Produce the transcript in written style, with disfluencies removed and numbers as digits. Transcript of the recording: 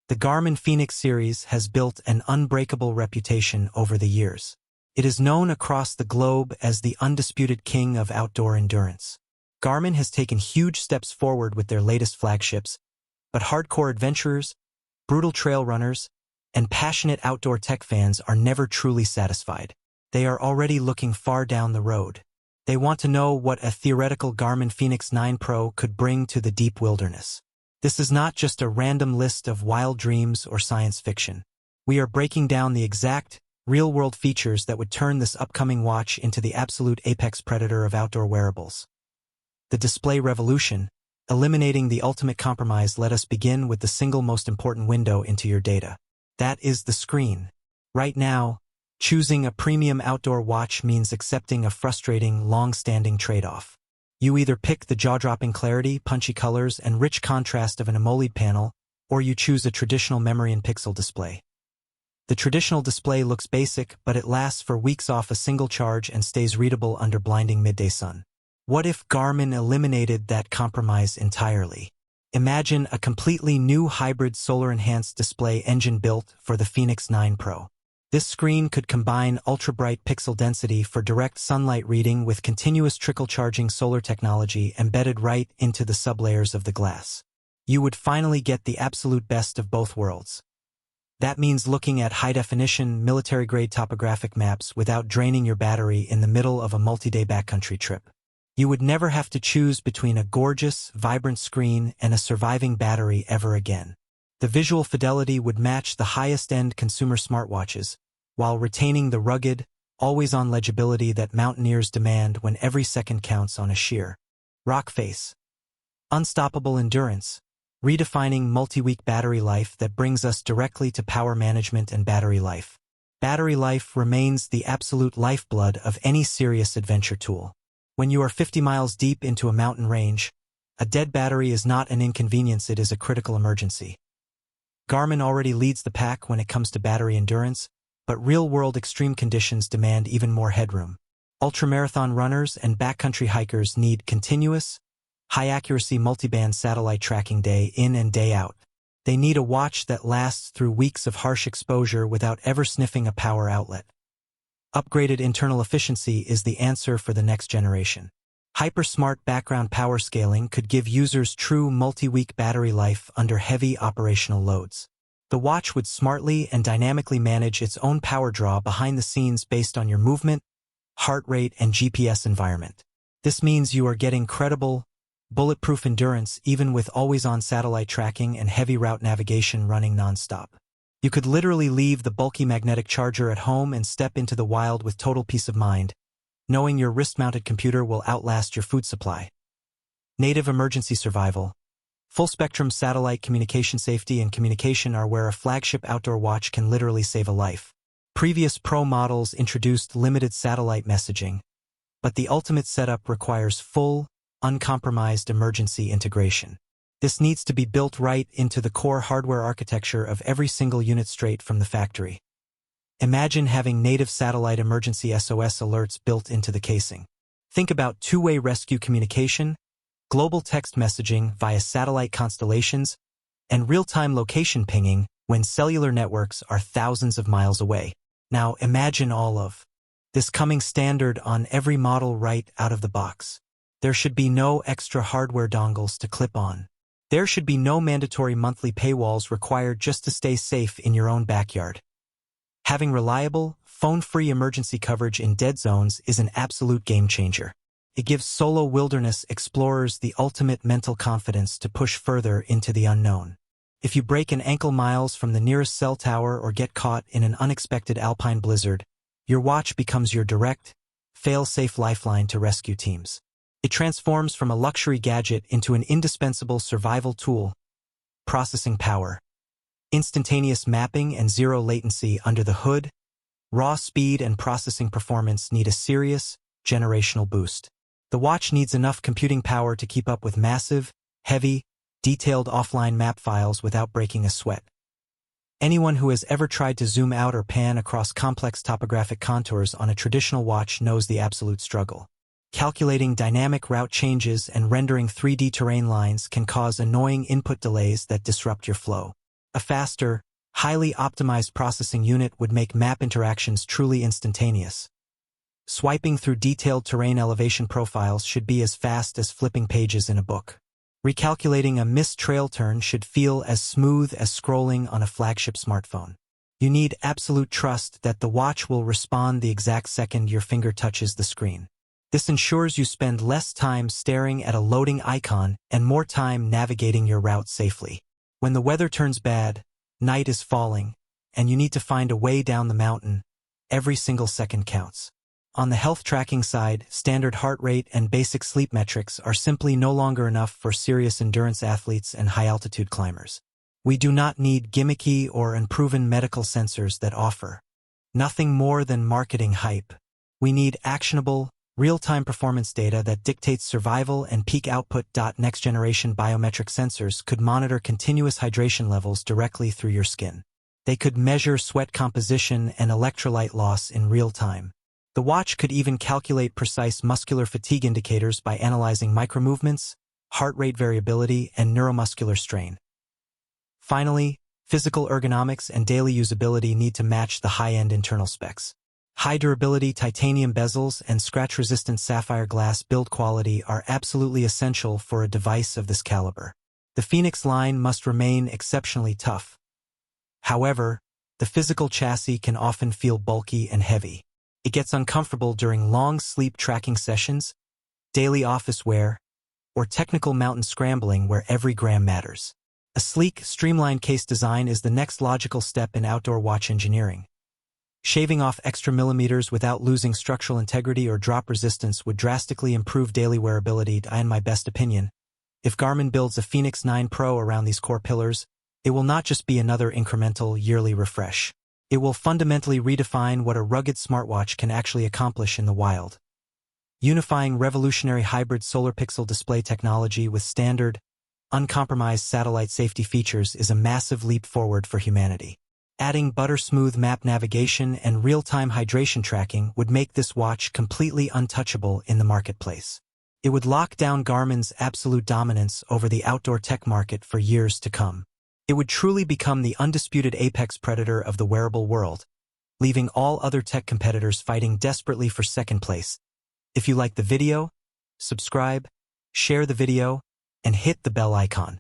The Garmin Fenix series has built an unbreakable reputation over the years. It is known across the globe as the undisputed king of outdoor endurance. Garmin has taken huge steps forward with their latest flagships, but hardcore adventurers, brutal trail runners, and passionate outdoor tech fans are never truly satisfied. They are already looking far down the road. They want to know what a theoretical Garmin Fenix 9 Pro could bring to the deep wilderness. This is not just a random list of wild dreams or science fiction. We are breaking down the exact, real-world features that would turn this upcoming watch into the absolute apex predator of outdoor wearables. The display revolution, eliminating the ultimate compromise. Let us begin with the single most important window into your data. That is the screen. Right now, choosing a premium outdoor watch means accepting a frustrating, long-standing trade-off. You either pick the jaw-dropping clarity, punchy colors, and rich contrast of an AMOLED panel, or you choose a traditional memory and pixel display. The traditional display looks basic, but it lasts for weeks off a single charge and stays readable under blinding midday sun. What if Garmin eliminated that compromise entirely? Imagine a completely new hybrid solar-enhanced display engine built for the Fenix 9 Pro. This screen could combine ultra-bright pixel density for direct sunlight reading with continuous trickle-charging solar technology embedded right into the sublayers of the glass. You would finally get the absolute best of both worlds. That means looking at high-definition, military-grade topographic maps without draining your battery in the middle of a multi-day backcountry trip. You would never have to choose between a gorgeous, vibrant screen and a surviving battery ever again. The visual fidelity would match the highest-end consumer smartwatches, while retaining the rugged, always-on legibility that mountaineers demand when every second counts on a sheer rock face. Unstoppable endurance, redefining multi-week battery life that brings us directly to power management and battery life. Battery life remains the absolute lifeblood of any serious adventure tool. When you are 50 miles deep into a mountain range, a dead battery is not an inconvenience, it is a critical emergency. Garmin already leads the pack when it comes to battery endurance, but real-world extreme conditions demand even more headroom. Ultramarathon runners and backcountry hikers need continuous, high-accuracy multiband satellite tracking day in and day out. They need a watch that lasts through weeks of harsh exposure without ever sniffing a power outlet. Upgraded internal efficiency is the answer for the next generation. Hyper-smart background power scaling could give users true multi-week battery life under heavy operational loads. The watch would smartly and dynamically manage its own power draw behind the scenes based on your movement, heart rate, and GPS environment. This means you are getting credible, bulletproof endurance even with always-on satellite tracking and heavy route navigation running non-stop. You could literally leave the bulky magnetic charger at home and step into the wild with total peace of mind, knowing your wrist-mounted computer will outlast your food supply. Native emergency survival. Full-spectrum satellite communication. Safety and communication are where a flagship outdoor watch can literally save a life. Previous Pro models introduced limited satellite messaging, but the ultimate setup requires full, uncompromised emergency integration. This needs to be built right into the core hardware architecture of every single unit straight from the factory. Imagine having native satellite emergency SOS alerts built into the casing. Think about two-way rescue communication, global text messaging via satellite constellations, and real-time location pinging when cellular networks are thousands of miles away. Now imagine all of this coming standard on every model right out of the box. There should be no extra hardware dongles to clip on. There should be no mandatory monthly paywalls required just to stay safe in your own backyard. Having reliable, phone-free emergency coverage in dead zones is an absolute game-changer. It gives solo wilderness explorers the ultimate mental confidence to push further into the unknown. If you break an ankle miles from the nearest cell tower or get caught in an unexpected alpine blizzard, your watch becomes your direct, fail-safe lifeline to rescue teams. It transforms from a luxury gadget into an indispensable survival tool. Processing power. Instantaneous mapping and zero latency under the hood. Raw speed and processing performance need a serious, generational boost. The watch needs enough computing power to keep up with massive, heavy, detailed offline map files without breaking a sweat. Anyone who has ever tried to zoom out or pan across complex topographic contours on a traditional watch knows the absolute struggle. Calculating dynamic route changes and rendering 3D terrain lines can cause annoying input delays that disrupt your flow. A faster, highly optimized processing unit would make map interactions truly instantaneous. Swiping through detailed terrain elevation profiles should be as fast as flipping pages in a book. Recalculating a missed trail turn should feel as smooth as scrolling on a flagship smartphone. You need absolute trust that the watch will respond the exact second your finger touches the screen. This ensures you spend less time staring at a loading icon and more time navigating your route safely. When the weather turns bad, night is falling, and you need to find a way down the mountain, every single second counts. On the health tracking side, standard heart rate and basic sleep metrics are simply no longer enough for serious endurance athletes and high-altitude climbers. We do not need gimmicky or unproven medical sensors that offer nothing more than marketing hype. We need actionable, real-time performance data that dictates survival and peak output. Next-generation biometric sensors could monitor continuous hydration levels directly through your skin. They could measure sweat composition and electrolyte loss in real time. The watch could even calculate precise muscular fatigue indicators by analyzing micromovements, heart rate variability, and neuromuscular strain. Finally, physical ergonomics and daily usability need to match the high-end internal specs. High-durability titanium bezels and scratch-resistant sapphire glass build quality are absolutely essential for a device of this caliber. The Fenix line must remain exceptionally tough. However, the physical chassis can often feel bulky and heavy. It gets uncomfortable during long sleep tracking sessions, daily office wear, or technical mountain scrambling where every gram matters. A sleek, streamlined case design is the next logical step in outdoor watch engineering. Shaving off extra millimeters without losing structural integrity or drop resistance would drastically improve daily wearability. In my best opinion, if Garmin builds a Fenix 9 Pro around these core pillars, it will not just be another incremental yearly refresh. It will fundamentally redefine what a rugged smartwatch can actually accomplish in the wild. Unifying revolutionary hybrid solar pixel display technology with standard, uncompromised satellite safety features is a massive leap forward for humanity. Adding butter-smooth map navigation and real-time hydration tracking would make this watch completely untouchable in the marketplace. It would lock down Garmin's absolute dominance over the outdoor tech market for years to come. It would truly become the undisputed apex predator of the wearable world, leaving all other tech competitors fighting desperately for second place. If you like the video, subscribe, share the video, and hit the bell icon.